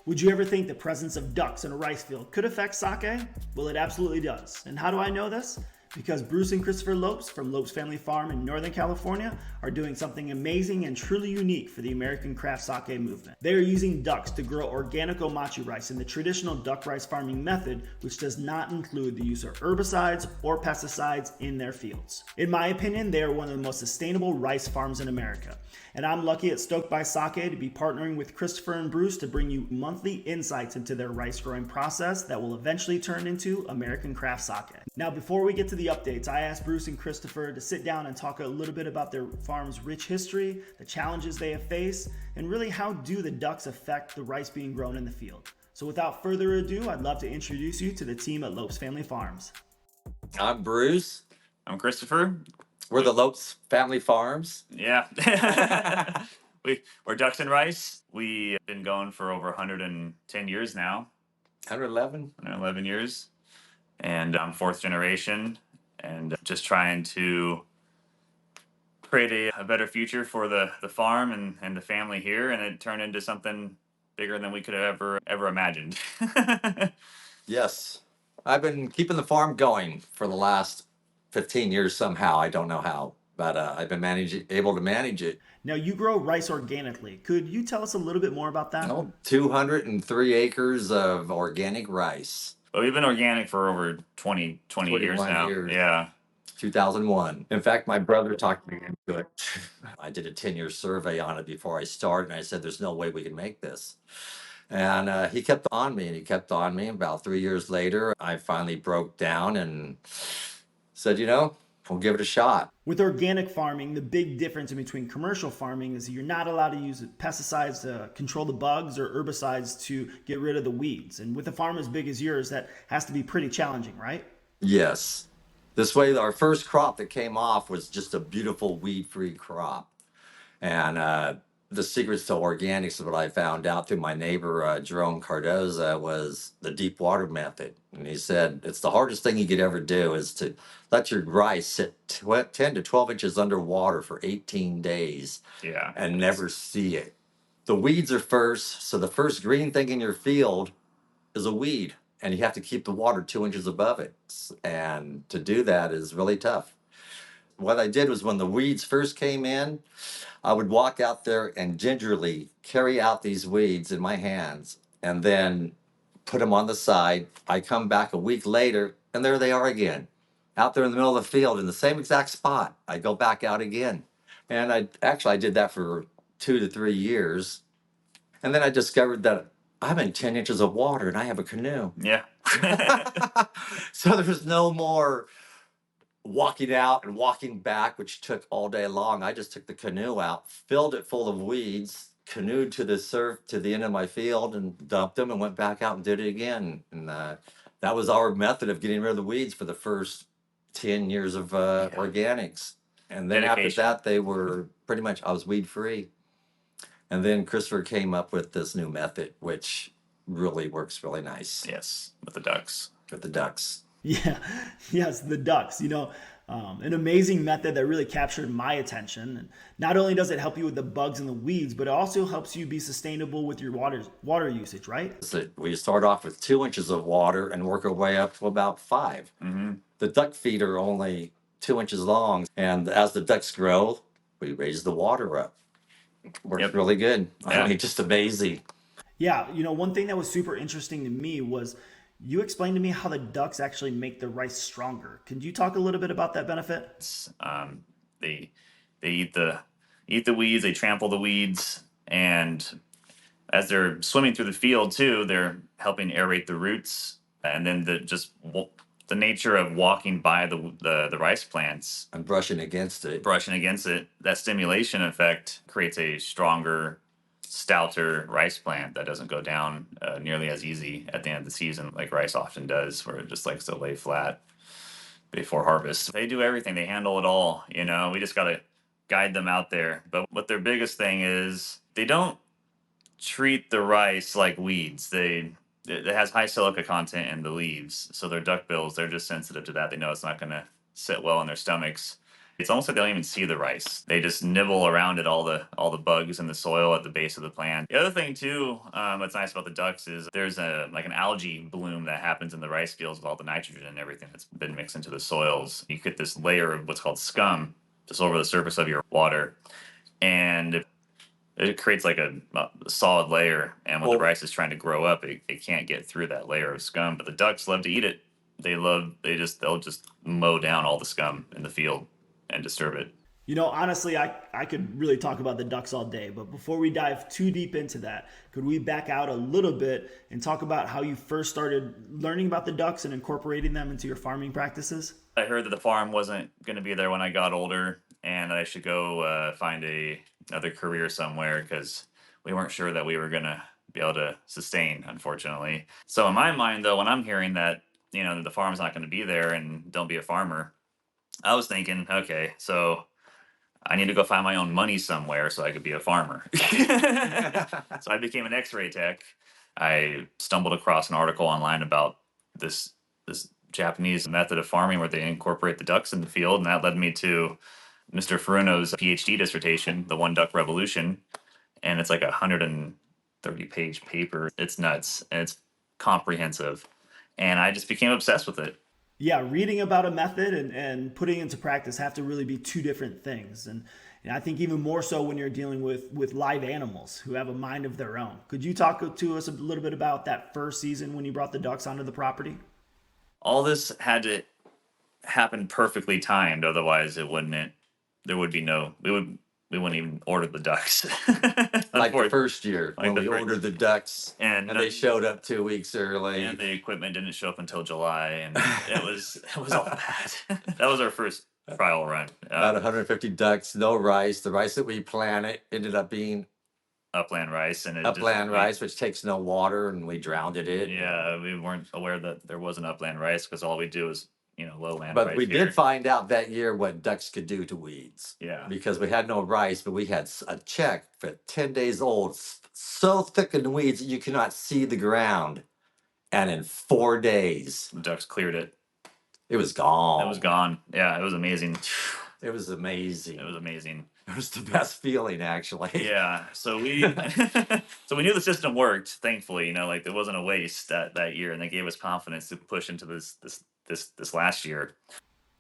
Would you ever think the presence of ducks in a rice field could affect sake? Well, it absolutely does. And how do I know this? Because Bruce and Christopher Lopes from Lopes Family Farm in Northern California are doing something amazing and truly unique for the American craft sake movement. They are using ducks to grow organic omachi rice in the traditional duck rice farming method, which does not include the use of herbicides or pesticides in their fields. In my opinion, they are one of the most sustainable rice farms in America. And I'm lucky at Stoked by Sake to be partnering with Christopher and Bruce to bring you monthly insights into their rice growing process that will eventually turn into American craft sake. Now, before we get to the updates, I asked Bruce and Christopher to sit down and talk a little bit about their farm's rich history, the challenges they have faced, and really how do the ducks affect the rice being grown in the field. So without further ado, I'd love to introduce you to the team at Lopes Family Farms. I'm Bruce. I'm Christopher. We're the Lopes Family Farms. Yeah. We're Ducks and Rice. We've been going for over 110 years now. 111. 111 years. And I'm fourth generation and just trying to create a better future for the farm and the family here. And it turned into something bigger than we could have ever imagined. Yes. I've been keeping the farm going for the last 15 years somehow. I don't know how, but I've been able to manage it. Now, you grow rice organically. Could you tell us a little bit more about that? 203 acres of organic rice. But we've been organic for over 20 years now. Years. Yeah. 2001. In fact, my brother talked me into it. I did a 10-year survey on it before I started, and I said, there's no way we can make this. And he kept on me, and he kept on me. About 3 years later, I finally broke down and said, we'll give it a shot. With organic farming, the big difference in between commercial farming is you're not allowed to use pesticides to control the bugs or herbicides to get rid of the weeds. And with a farm as big as yours, that has to be pretty challenging, right? Yes. This way, our first crop that came off was just a beautiful weed-free crop. And the secrets to organics is what I found out through my neighbor, Jerome Cardoza, was the deep water method. And he said, it's the hardest thing you could ever do is to let your rice sit 10 to 12 inches underwater for 18 days and never see it. The weeds are first, so the first green thing in your field is a weed, and you have to keep the water 2 inches above it. And to do that is really tough. What I did was when the weeds first came in, I would walk out there and gingerly carry out these weeds in my hands and then put them on the side. I come back a week later and there they are again, out there in the middle of the field in the same exact spot. I go back out again. And I did that for 2 to 3 years. And then I discovered that I'm in 10 inches of water and I have a canoe. Yeah. So there's no more walking out and walking back, which took all day long. I just took the canoe out, filled it full of weeds, canoed to the end of my field and dumped them and went back out and did it again. And that was our method of getting rid of the weeds for the first 10 years of organics. And then after that, they were pretty much, I was weed free. And then Christopher came up with this new method, which really works really nice. Yes, with the ducks. With the ducks. Yeah, yes, the ducks, an amazing method that really captured my attention. And not only does it help you with the bugs and the weeds, but it also helps you be sustainable with your water usage, right? So we start off with 2 inches of water and work our way up to about 5. Mm-hmm. The duck feet are only 2 inches long. And as the ducks grow, we raise the water up. Works really good. Yeah. I mean, just amazing. Yeah, one thing that was super interesting to me was you explained to me how the ducks actually make the rice stronger. Could you talk a little bit about that benefit? They eat the weeds, they trample the weeds, and as they're swimming through the field too, they're helping aerate the roots. And then the nature of walking by the rice plants and brushing against it, that stimulation effect creates a stronger, stouter rice plant that doesn't go down nearly as easy at the end of the season like rice often does, where it just likes to lay flat before harvest. They do everything. They handle it all. We just got to guide them out there. But what their biggest thing is, they don't treat the rice like weeds. It has high silica content in the leaves. So their duckbills, they're just sensitive to that. They know it's not going to sit well in their stomachs. It's almost like they don't even see the rice. They just nibble around at all the bugs in the soil at the base of the plant. The other thing too, what's nice about the ducks is there's an algae bloom that happens in the rice fields with all the nitrogen and everything that's been mixed into the soils. You get this layer of what's called scum just over the surface of your water, and it creates like a solid layer. And when the rice is trying to grow up, it can't get through that layer of scum. But the ducks love to eat it. They'll just mow down all the scum in the field and disturb it. Honestly, I could really talk about the ducks all day, but before we dive too deep into that, could we back out a little bit and talk about how you first started learning about the ducks and incorporating them into your farming practices? I heard that the farm wasn't going to be there when I got older, and I should go find another career somewhere because we weren't sure that we were going to be able to sustain, unfortunately. So in my mind, though, when I'm hearing that, the farm's not going to be there and don't be a farmer, I was thinking, okay, so I need to go find my own money somewhere so I could be a farmer. So I became an X-ray tech. I stumbled across an article online about this Japanese method of farming where they incorporate the ducks in the field, and that led me to Mr. Furuno's PhD dissertation, The One Duck Revolution, and it's like 130-page paper. It's nuts, and it's comprehensive, and I just became obsessed with it. Yeah, reading about a method and putting it into practice have to really be two different things. And I think even more so when you're dealing with live animals who have a mind of their own. Could you talk to us a little bit about that first season when you brought the ducks onto the property? All this had to happen perfectly timed, otherwise there would be no, we wouldn't even order the ducks. Like the first year Like when the we first- ordered the ducks and they showed up 2 weeks early. and the equipment didn't show up until July, and it was all bad. That was our first trial run. About 150 ducks, no rice. The rice that we planted ended up being Upland rice, and upland rice, which takes no water, and we drowned it. Yeah, we weren't aware that there was an upland rice because all we do is lowland But rice we here. did find out that year what ducks could do to weeds. Yeah. Because we had no rice, but we had a check for 10 days old, so thick in weeds that you cannot see the ground. And in 4 days, The ducks cleared it. it was gone. It was gone. Yeah, it was amazing. It was amazing. It was amazing. It was the best feeling, actually. Yeah. So we so we knew the system worked, thankfully, like there wasn't a waste that year, and they gave us confidence to push into this last year.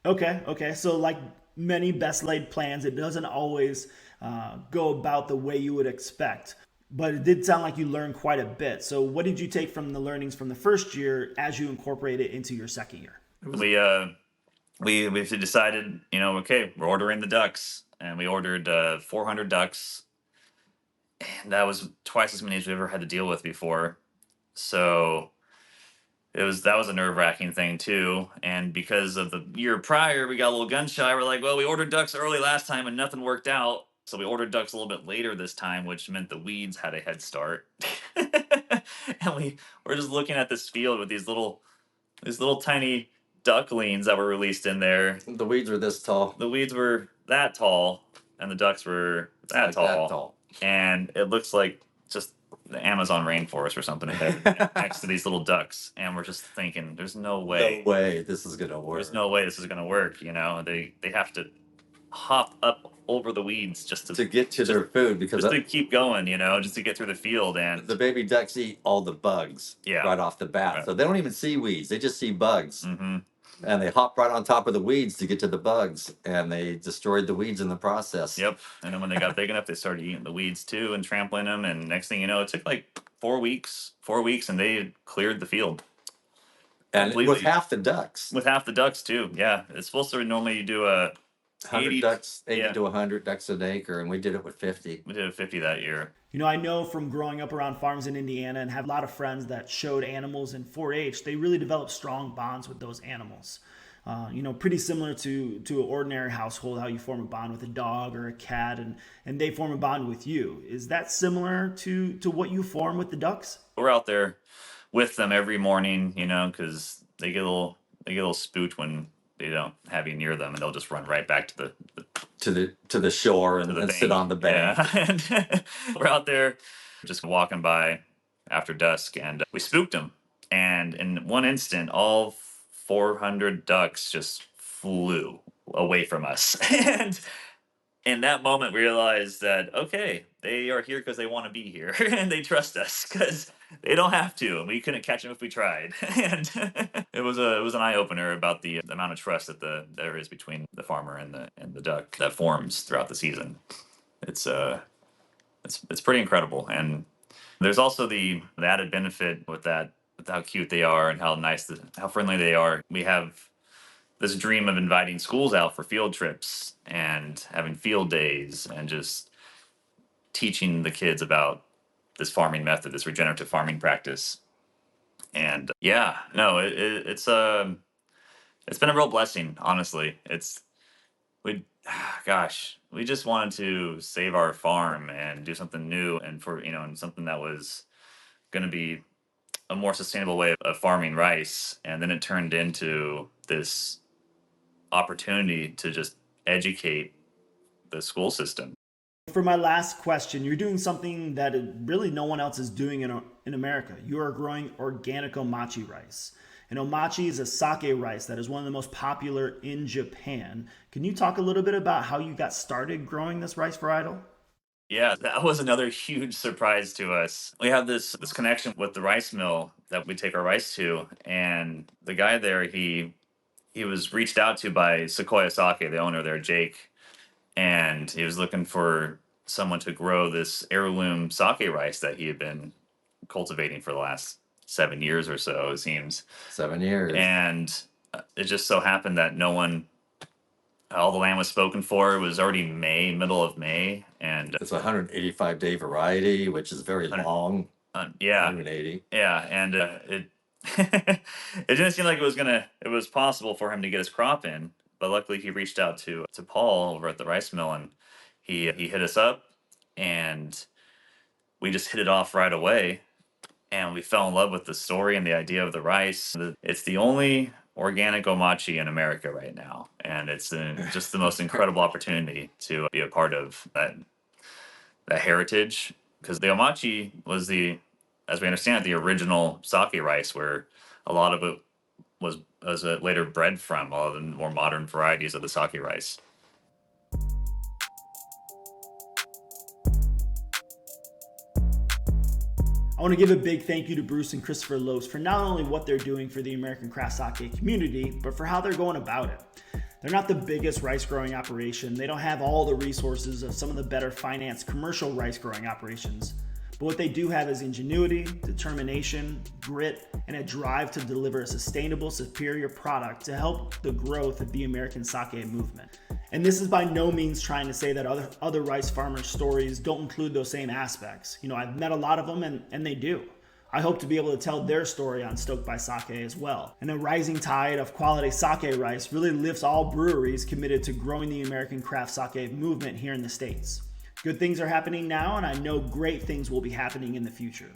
Okay. So like many best laid plans, it doesn't always go about the way you would expect. But it did sound like you learned quite a bit. So what did you take from the learnings from the first year as you incorporate it into your second year? We decided, okay, we're ordering the ducks, and we ordered 400 ducks, and that was twice as many as we ever had to deal with before. So that was a nerve-wracking thing too. And because of the year prior, we got a little gun shy. We're like, well, we ordered ducks early last time and nothing worked out. So we ordered ducks a little bit later this time, which meant the weeds had a head start. And we were just looking at this field with these little tiny ducklings that were released in there. The weeds were this tall. The weeds were that tall, and the ducks were that tall. And it looks like just the Amazon rainforest or something next to these little ducks. And we're just thinking, there's no way. No way this is gonna work. There's no way this is gonna work. They have to hop up over the weeds just to get to their food, because just to keep going, just to get through the field. And the baby ducks eat all the bugs right off the bat. Right. So they don't even see weeds. They just see bugs. Mm-hmm. And they hop right on top of the weeds to get to the bugs, and they destroyed the weeds in the process. Yep. And then when they got big enough, they started eating the weeds too and trampling them. And next thing you know, it took like 4 weeks, and they had cleared the field. And completely. with half the ducks. With half the ducks too. Yeah. It's supposed to normally do a 100 ducks, 80 to 100 ducks an acre, and we did it with 50. We did 50 that year. I know from growing up around farms in Indiana and have a lot of friends that showed animals in 4-H, they really develop strong bonds with those animals. Pretty similar to an ordinary household, how you form a bond with a dog or a cat, and they form a bond with you. Is that similar to what you form with the ducks? We're out there with them every morning, because they get a little spooked when they don't have you near them, and they'll just run right back to the shore and sit on the bank. Yeah. And we're out there just walking by after dusk, and we spooked them. And in one instant, all 400 ducks just flew away from us. And in that moment realized that, okay, they are here because they want to be here and they trust us because they don't have to, and we couldn't catch them if we tried. And it was an eye opener about the amount of trust that there is between the farmer and the duck that forms throughout the season. It's it's pretty incredible. And there's also the added benefit with that, with how cute they are and how nice, how friendly they are. We have this dream of inviting schools out for field trips and having field days and just teaching the kids about this farming method, this regenerative farming practice. And yeah, no, it's been a real blessing, honestly. We gosh, we just wanted to save our farm and do something new, and for, and something that was going to be a more sustainable way of farming rice. And then it turned into this opportunity to just educate the school system. For my last question, you're doing something that really no one else is doing in America. You are growing organic omachi rice. And omachi is a sake rice that is one of the most popular in Japan. Can you talk a little bit about how you got started growing this rice varietal? Yeah, that was another huge surprise to us. We have this connection with the rice mill that we take our rice to, and the guy there, he was reached out to by Sequoia Sake, the owner there, Jake, and he was looking for someone to grow this heirloom sake rice that he had been cultivating for the last 7 years or so, it seems. 7 years. And it just so happened that no one, all the land was spoken for. It was already May, middle of May, and It's a 185-day variety, which is very long. yeah, 180. yeah, and it it didn't seem like it was possible for him to get his crop in. But luckily, he reached out to Paul over at the rice mill, and he hit us up, and we just hit it off right away, and we fell in love with the story and the idea of the rice. It's the only organic omachi in America right now, and it's just the most incredible opportunity to be a part of that heritage. Because the omachi was as we understand it, the original sake rice, where a lot of it was later bred from all the more modern varieties of the sake rice. I want to give a big thank you to Bruce and Christopher Lopes for not only what they're doing for the American craft sake community, but for how they're going about it. They're not the biggest rice growing operation. They don't have all the resources of some of the better financed commercial rice growing operations. But what they do have is ingenuity, determination, grit, and a drive to deliver a sustainable, superior product to help the growth of the American sake movement. And this is by no means trying to say that other rice farmers' stories don't include those same aspects. I've met a lot of them, and they do. I hope to be able to tell their story on Stoked by Sake as well. And a rising tide of quality sake rice really lifts all breweries committed to growing the American craft sake movement here in the States. Good things are happening now, and I know great things will be happening in the future.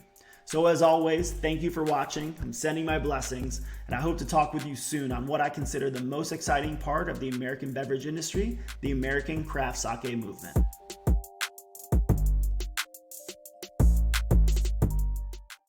So as always, thank you for watching. I'm sending my blessings, and I hope to talk with you soon on what I consider the most exciting part of the American beverage industry, the American craft sake movement.